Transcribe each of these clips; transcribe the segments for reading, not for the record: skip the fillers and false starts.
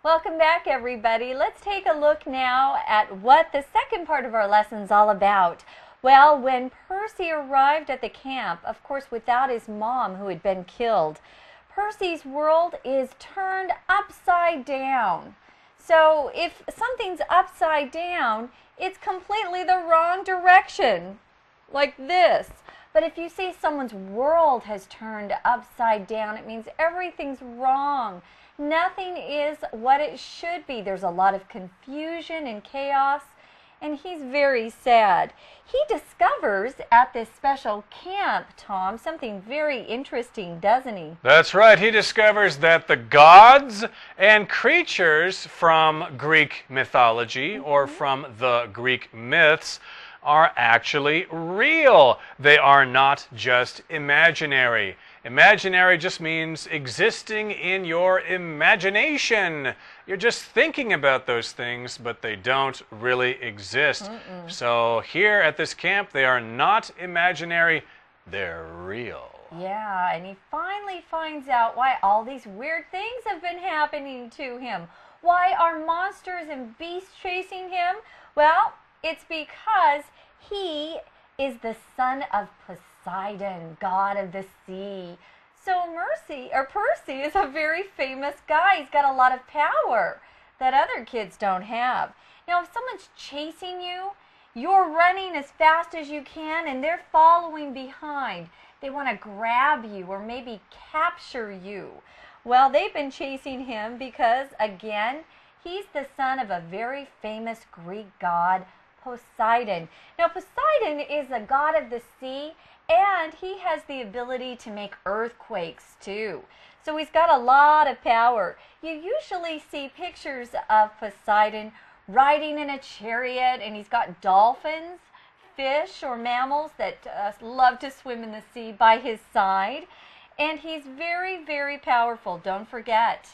Welcome back, everybody. Let's take a look now at what the second part of our lesson is all about. Well, when Percy arrived at the camp, of course without his mom who had been killed, Percy's world is turned upside down. So if something's upside down, it's completely the wrong direction, like this. But if you see someone's world has turned upside down, it means everything's wrong. Nothing is what it should be. There's a lot of confusion and chaos, and he's very sad. He discovers at this special camp, Tom, something very interesting, doesn't he? That's right. He discovers that the gods and creatures from Greek mythology or from the Greek myths are actually real. They are not just imaginary. Imaginary just means existing in your imagination. You're just thinking about those things, but they don't really exist. So here at this camp, they are not imaginary, they're real. Yeah, and he finally finds out why all these weird things have been happening to him. Why are monsters and beasts chasing him? Well, it's because he is the son of Poseidon, god of the sea. So Percy is a very famous guy. He's got a lot of power that other kids don't have. Now, if someone's chasing you, you're running as fast as you can and they're following behind. They want to grab you or maybe capture you. Well, they've been chasing him because, again, he's the son of a very famous Greek god, Poseidon. Now, Poseidon is a god of the sea, and he has the ability to make earthquakes too. So he's got a lot of power. You usually see pictures of Poseidon riding in a chariot, and he's got dolphins, fish or mammals that love to swim in the sea by his side. And he's very, very powerful, don't forget.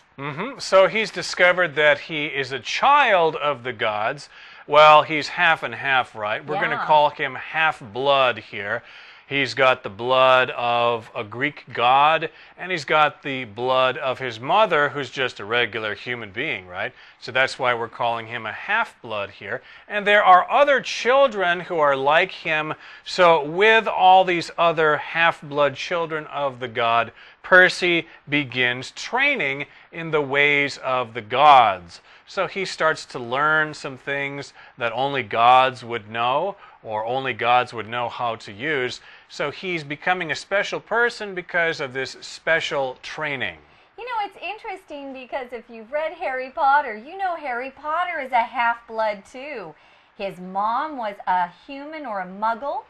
So he's discovered that he is a child of the gods. Well, he's half and half, right? We're going to call him half-blood here. He's got the blood of a Greek god, and he's got the blood of his mother, who's just a regular human being, right? So that's why we're calling him a half-blood here. And there are other children who are like him. So with all these other half-blood children of the god, Percy begins training in the ways of the gods. So he starts to learn some things that only gods would know, or only gods would know how to use. So he's becoming a special person because of this special training. You know, it's interesting because if you've read Harry Potter, you know Harry Potter is a half-blood too. His mom was a human or a muggle,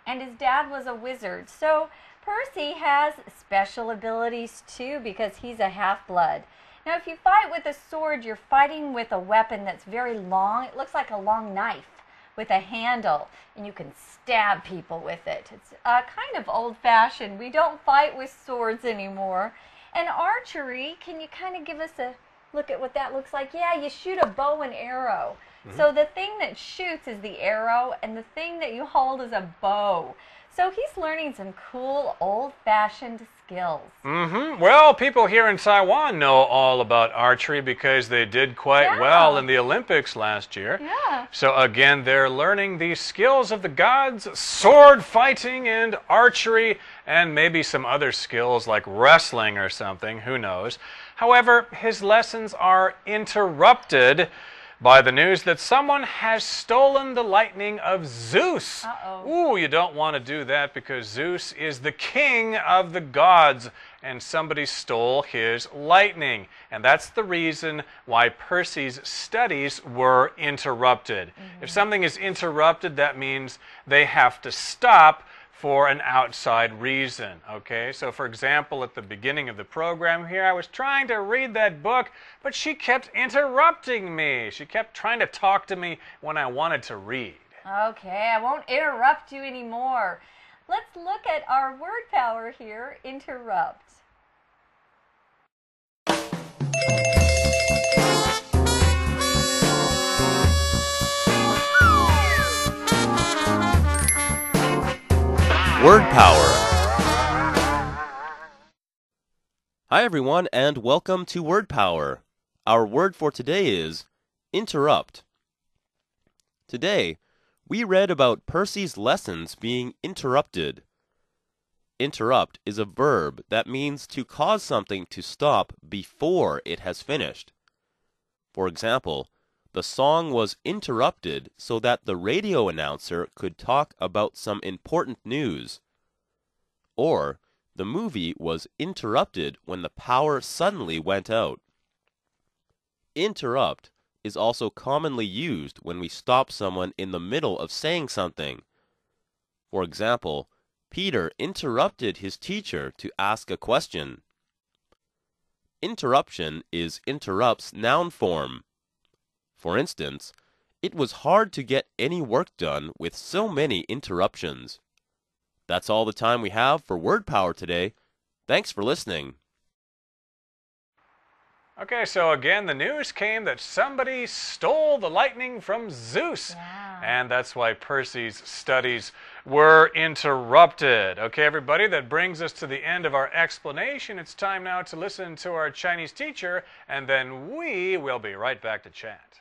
and his dad was a wizard. So Percy has special abilities too because he's a half-blood. Now, if you fight with a sword, you're fighting with a weapon that's very long. It looks like a long knife with a handle, and you can stab people with it. It's kind of old-fashioned. We don't fight with swords anymore. And archery, can you kind of give us a look at what that looks like? Yeah, you shoot a bow and arrow. So the thing that shoots is the arrow, and the thing that you hold is a bow. So he's learning some cool old-fashioned skills. Well, people here in Taiwan know all about archery because they did quite well in the Olympics last year. So again, they're learning the skills of the gods, sword fighting and archery, and maybe some other skills like wrestling or something, who knows. However, his lessons are interrupted by the news that someone has stolen the lightning of Zeus. Ooh, you don't want to do that because Zeus is the king of the gods, and somebody stole his lightning. And that's the reason why Percy's studies were interrupted. If something is interrupted, that means they have to stop for an outside reason, okay? So for example, at the beginning of the program here, I was trying to read that book, but she kept interrupting me. She kept trying to talk to me when I wanted to read. Okay, I won't interrupt you anymore. Let's look at our word power here, interrupt. Word Power. Hi everyone, and welcome to Word Power. our word for today is interrupt. Today, we read about Percy's lessons being interrupted. Interrupt is a verb that means to cause something to stop before it has finished. For example, the song was interrupted so that the radio announcer could talk about some important news. Or, the movie was interrupted when the power suddenly went out. Interrupt is also commonly used when we stop someone in the middle of saying something. For example, Peter interrupted his teacher to ask a question. Interruption is interrupt's noun form. For instance, it was hard to get any work done with so many interruptions. That's all the time we have for Word Power today. Thanks for listening. Okay, so again, the news came that somebody stole the lightning from Zeus. Yeah. And that's why Percy's studies were interrupted. Okay, everybody, that brings us to the end of our explanation. It's time now to listen to our Chinese teacher, and then we will be right back to chat.